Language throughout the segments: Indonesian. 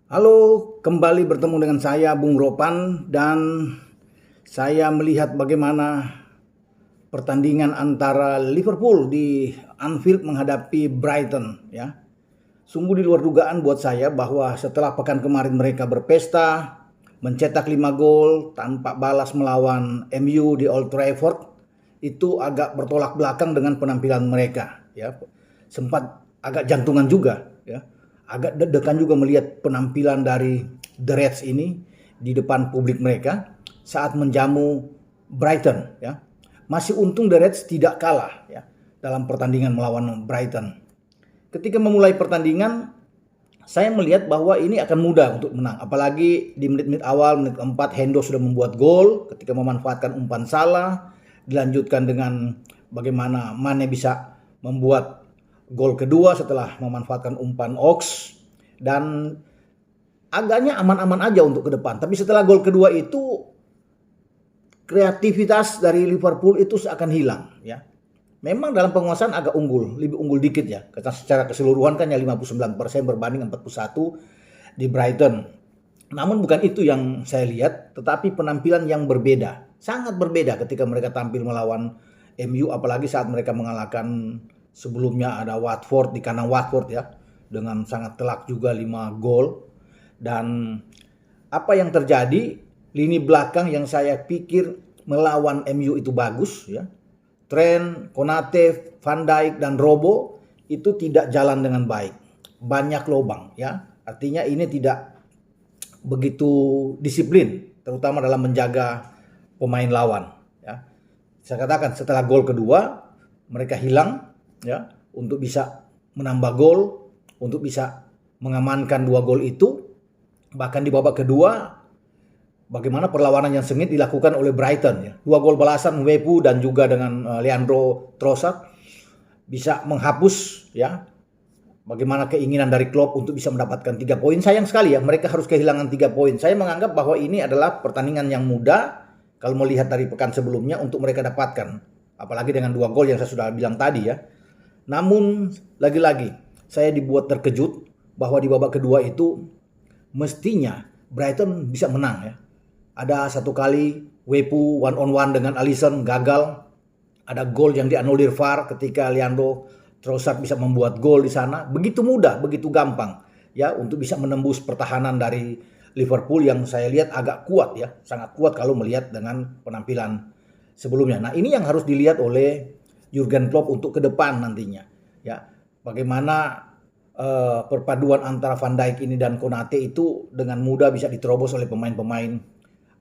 Halo, kembali bertemu dengan saya Bung Ropan dan saya melihat bagaimana pertandingan antara Liverpool di Anfield menghadapi Brighton ya. Sungguh di luar dugaan buat saya bahwa setelah pekan kemarin mereka berpesta mencetak 5 gol tanpa balas melawan MU di Old Trafford, itu agak bertolak belakang dengan penampilan mereka ya. Sempat agak jantungan juga ya. Agak deg-degan juga melihat penampilan dari The Reds ini di depan publik mereka saat menjamu Brighton ya. Masih untung The Reds tidak kalah ya dalam pertandingan melawan Brighton. Ketika memulai pertandingan, saya melihat bahwa ini akan mudah untuk menang. Apalagi di menit-menit awal, menit keempat, Hendo sudah membuat gol ketika memanfaatkan umpan Salah. Dilanjutkan dengan bagaimana Mane bisa membuat gol kedua setelah memanfaatkan umpan Ox. Dan agaknya aman-aman aja untuk ke depan. Tapi setelah gol kedua itu, kreativitas dari Liverpool itu seakan hilang ya. Memang dalam penguasaan agak unggul, lebih unggul dikit ya. Karena secara keseluruhan kan ya 59% berbanding 41 di Brighton. Namun bukan itu yang saya lihat, tetapi penampilan yang berbeda. Sangat berbeda ketika mereka tampil melawan MU, apalagi saat mereka mengalahkan sebelumnya ada Watford di kandang Watford ya. Dengan sangat telak juga 5 gol. Dan apa yang terjadi, lini belakang yang saya pikir melawan MU itu bagus ya. Trent, Konate, Van Dijk dan Robo itu tidak jalan dengan baik. Banyak lubang ya. Artinya ini tidak begitu disiplin, terutama dalam menjaga pemain lawan ya. Saya katakan setelah gol kedua mereka hilang ya untuk bisa menambah gol, untuk bisa mengamankan 2 gol itu. Bahkan di babak kedua bagaimana perlawanan yang sengit dilakukan oleh Brighton ya. 2 gol balasan Wepu dan juga dengan Leandro Trossard bisa menghapus ya bagaimana keinginan dari Klopp untuk bisa mendapatkan 3 poin. Sayang sekali ya mereka harus kehilangan 3 poin. Saya menganggap bahwa ini adalah pertandingan yang mudah kalau melihat dari pekan sebelumnya untuk mereka dapatkan. Apalagi dengan 2 gol yang saya sudah bilang tadi ya. Namun lagi-lagi saya dibuat terkejut bahwa di babak kedua itu mestinya Brighton bisa menang ya. Ada satu kali Wepu one on one dengan Alisson gagal. Ada gol yang dianulir VAR ketika Leandro Trossard bisa membuat gol di sana. Begitu mudah, begitu gampang ya untuk bisa menembus pertahanan dari Liverpool yang saya lihat agak kuat ya, sangat kuat kalau melihat dengan penampilan sebelumnya. Nah, ini yang harus dilihat oleh Jurgen Klopp untuk ke depan nantinya ya. Bagaimana perpaduan antara Van Dijk ini dan Konate itu dengan mudah bisa diterobos oleh pemain-pemain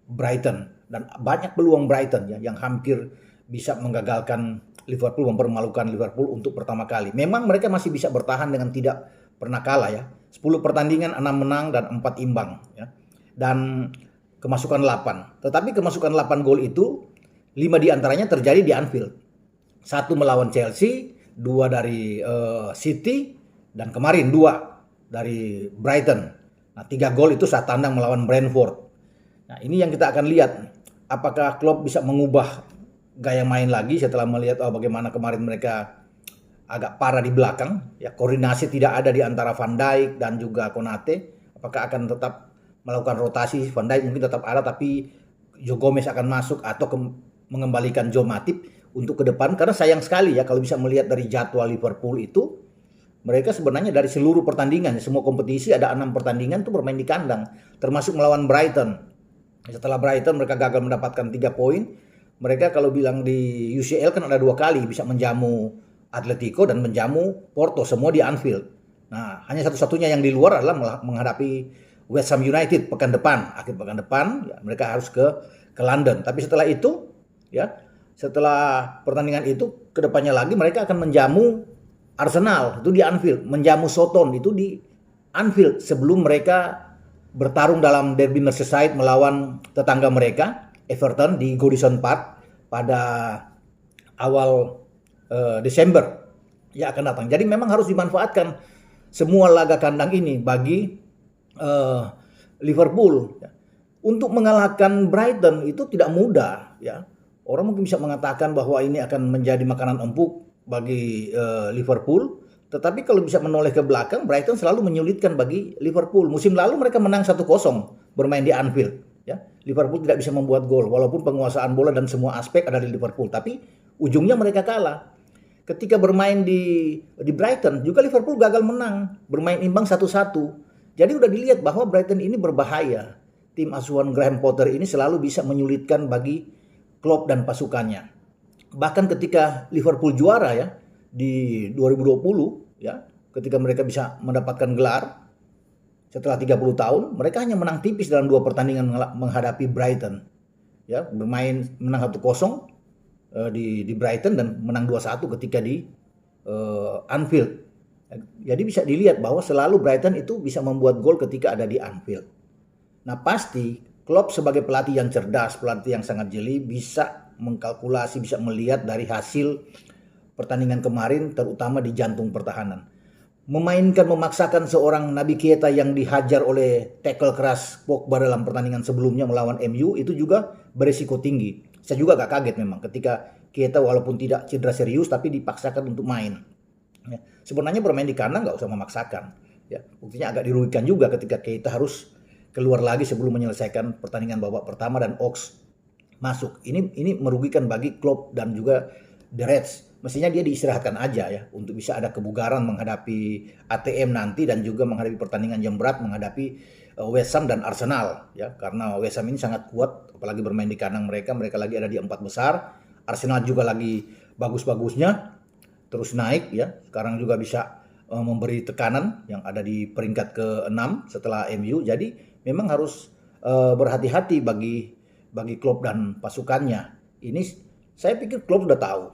Brighton. Dan banyak peluang Brighton ya yang hampir bisa menggagalkan Liverpool, mempermalukan Liverpool untuk pertama kali. Memang mereka masih bisa bertahan dengan tidak pernah kalah ya. 10 pertandingan 6 menang dan 4 imbang ya. Dan kemasukan 8. Tetapi kemasukan 8 gol itu 5 diantaranya terjadi di Anfield. 1 melawan Chelsea, 2 dari City, dan kemarin 2 dari Brighton. Nah, 3 gol itu saat tandang melawan Brentford. Nah, ini yang kita akan lihat. Apakah Klopp bisa mengubah gaya main lagi setelah melihat bagaimana kemarin mereka agak parah di belakang. Ya, koordinasi tidak ada di antara Van Dijk dan juga Konate. Apakah akan tetap melakukan rotasi? Van Dijk mungkin tetap ada, tapi Joe Gomez akan masuk atau mengembalikan Joe Matip untuk ke depan. Karena sayang sekali ya kalau bisa melihat dari jadwal Liverpool itu, mereka sebenarnya dari seluruh pertandingan, semua kompetisi ada 6 pertandingan tuh bermain di kandang, termasuk melawan Brighton. Setelah Brighton mereka gagal mendapatkan 3 poin. Mereka kalau bilang di UCL kan ada 2 kali bisa menjamu Atletico dan menjamu Porto, semua di Anfield. Nah, hanya satu-satunya yang di luar adalah menghadapi West Ham United pekan depan. Akhir pekan depan ya, mereka harus ke London. Tapi setelah itu ya, setelah pertandingan itu kedepannya lagi mereka akan menjamu Arsenal itu di Anfield, menjamu Soton itu di Anfield sebelum mereka bertarung dalam Derby Merseyside melawan tetangga mereka Everton di Goodison Park pada awal Desember ya akan datang. Jadi memang harus dimanfaatkan semua laga kandang ini bagi Liverpool ya. Untuk mengalahkan Brighton itu tidak mudah ya. Orang mungkin bisa mengatakan bahwa ini akan menjadi makanan empuk bagi Liverpool, Tetapi kalau bisa menoleh ke belakang, Brighton selalu menyulitkan bagi Liverpool. Musim lalu mereka menang 1-0 bermain di Anfield. Ya, Liverpool tidak bisa membuat gol walaupun penguasaan bola dan semua aspek ada di Liverpool. Tapi ujungnya mereka kalah. Ketika bermain di Brighton juga Liverpool gagal menang, bermain imbang 1-1. Jadi udah dilihat bahwa Brighton ini berbahaya. Tim asuhan Graham Potter ini selalu bisa menyulitkan bagi Klopp dan pasukannya. Bahkan ketika Liverpool juara ya di 2020 ya, ketika mereka bisa mendapatkan gelar setelah 30 tahun, mereka hanya menang tipis dalam 2 pertandingan menghadapi Brighton. Ya, bermain menang 1-0 di Brighton dan menang 2-1 ketika di Anfield. Jadi bisa dilihat bahwa selalu Brighton itu bisa membuat gol ketika ada di Anfield. Nah, pasti Klopp sebagai pelatih yang cerdas, pelatih yang sangat jeli, bisa mengkalkulasi, bisa melihat dari hasil pertandingan kemarin, terutama di jantung pertahanan. Memaksakan seorang Naby Keita yang dihajar oleh tackle keras Pogba dalam pertandingan sebelumnya melawan MU itu juga berisiko tinggi. Saya juga agak kaget memang ketika Keita walaupun tidak cedera serius tapi dipaksakan untuk main. Ya, sebenarnya bermain di kandang nggak usah memaksakan. Ya, buktinya agak dirugikan juga ketika Keita harus keluar lagi sebelum menyelesaikan pertandingan babak pertama dan Ox masuk. Ini merugikan bagi Klopp dan juga The Reds. Mestinya dia diistirahatkan aja ya untuk bisa ada kebugaran menghadapi ATM nanti dan juga menghadapi pertandingan yang berat menghadapi West Ham dan Arsenal ya, karena West Ham ini sangat kuat apalagi bermain di kandang mereka lagi ada di 4 besar. Arsenal juga lagi bagus-bagusnya terus naik ya, sekarang juga bisa memberi tekanan yang ada di peringkat ke-6 setelah MU. Jadi memang harus berhati-hati bagi Klopp dan pasukannya. Ini saya pikir Klopp sudah tahu.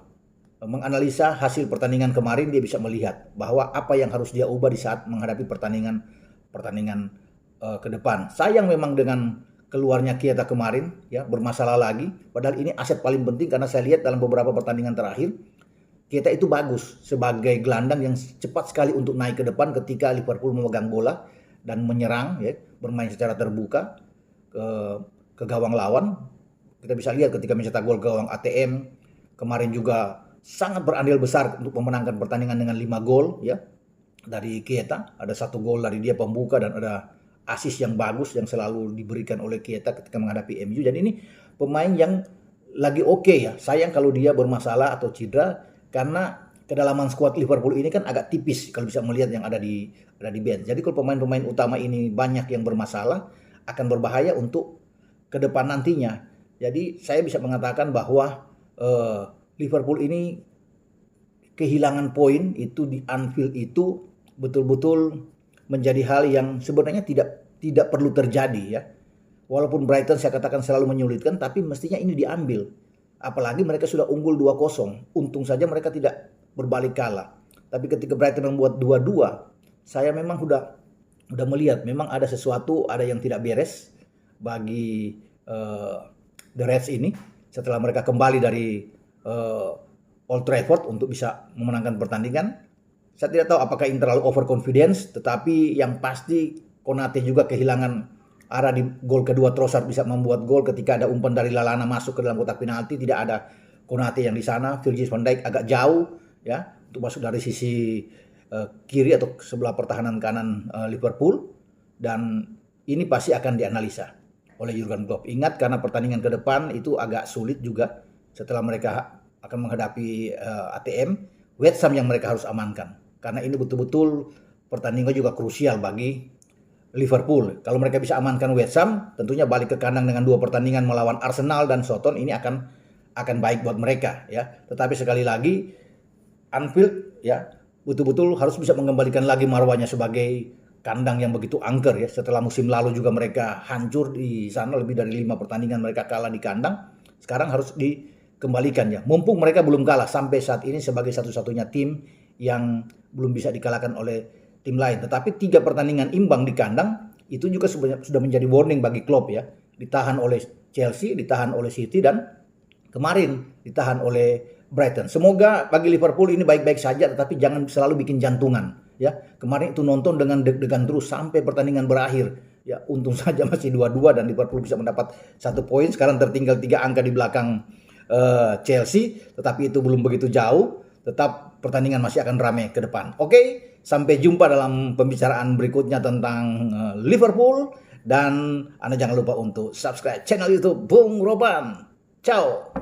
Menganalisa hasil pertandingan kemarin, dia bisa melihat bahwa apa yang harus dia ubah di saat menghadapi pertandingan ke depan. Sayang memang dengan keluarnya Keita kemarin ya, bermasalah lagi, padahal ini aset paling penting karena saya lihat dalam beberapa pertandingan terakhir Keita itu bagus sebagai gelandang yang cepat sekali untuk naik ke depan ketika Liverpool memegang bola dan menyerang ya, bermain secara terbuka ke gawang lawan. Kita bisa lihat ketika mencetak gol gawang ATM kemarin juga sangat berandil besar untuk memenangkan pertandingan dengan 5 gol ya dari Keita. Ada 1 gol dari dia pembuka dan ada assist yang bagus yang selalu diberikan oleh Keita ketika menghadapi MU. Jadi ini pemain yang lagi oke ya. Sayang kalau dia bermasalah atau cedera karena kedalaman skuad Liverpool ini kan agak tipis kalau bisa melihat yang ada di bench. Jadi kalau pemain-pemain utama ini banyak yang bermasalah akan berbahaya untuk ke depan nantinya. Jadi saya bisa mengatakan bahwa Liverpool ini kehilangan poin itu di Anfield itu betul-betul menjadi hal yang sebenarnya tidak perlu terjadi ya. Walaupun Brighton saya katakan selalu menyulitkan, tapi mestinya ini diambil. Apalagi mereka sudah unggul 2-0. Untung saja mereka tidak berbalik kalah. Tapi ketika Brighton membuat 2-2, saya memang udah melihat memang ada sesuatu, ada yang tidak beres bagi The Reds ini setelah mereka kembali dari Old Trafford untuk bisa memenangkan pertandingan. Saya tidak tahu apakah ini terlalu overconfidence, tetapi yang pasti Konate juga kehilangan arah di gol kedua. Trossard bisa membuat gol ketika ada umpan dari Lallana masuk ke dalam kotak penalti, tidak ada Konate yang di sana. Virgil van Dijk agak jauh ya untuk masuk dari sisi kiri atau sebelah pertahanan kanan Liverpool, dan ini pasti akan dianalisa oleh Jurgen Klopp. Ingat karena pertandingan ke depan itu agak sulit juga setelah mereka akan menghadapi ATM, West Ham yang mereka harus amankan. Karena ini betul-betul pertandingan juga krusial bagi Liverpool. Kalau mereka bisa amankan West Ham, tentunya balik ke kandang dengan 2 pertandingan melawan Arsenal dan Southampton ini akan baik buat mereka ya. Tetapi sekali lagi Anfield ya betul-betul harus bisa mengembalikan lagi marwahnya sebagai kandang yang begitu angker ya. Setelah musim lalu juga mereka hancur di sana, lebih dari 5 pertandingan mereka kalah di kandang. Sekarang harus dikembalikan ya. Mumpung mereka belum kalah sampai saat ini sebagai satu-satunya tim yang belum bisa dikalahkan oleh tim lain. Tetapi 3 pertandingan imbang di kandang itu juga sudah menjadi warning bagi Klopp ya. Ditahan oleh Chelsea, ditahan oleh City, dan kemarin ditahan oleh Brighton. Semoga bagi Liverpool ini baik-baik saja, tetapi jangan selalu bikin jantungan ya. Kemarin itu nonton dengan deg-degan terus sampai pertandingan berakhir. Ya, untung saja masih 2-2 dan Liverpool bisa mendapat 1 poin. Sekarang tertinggal 3 angka di belakang Chelsea, tetapi itu belum begitu jauh. Tetap pertandingan masih akan ramai ke depan. Oke, sampai jumpa dalam pembicaraan berikutnya tentang Liverpool. Dan Anda jangan lupa untuk subscribe channel YouTube Bung Roban. Ciao.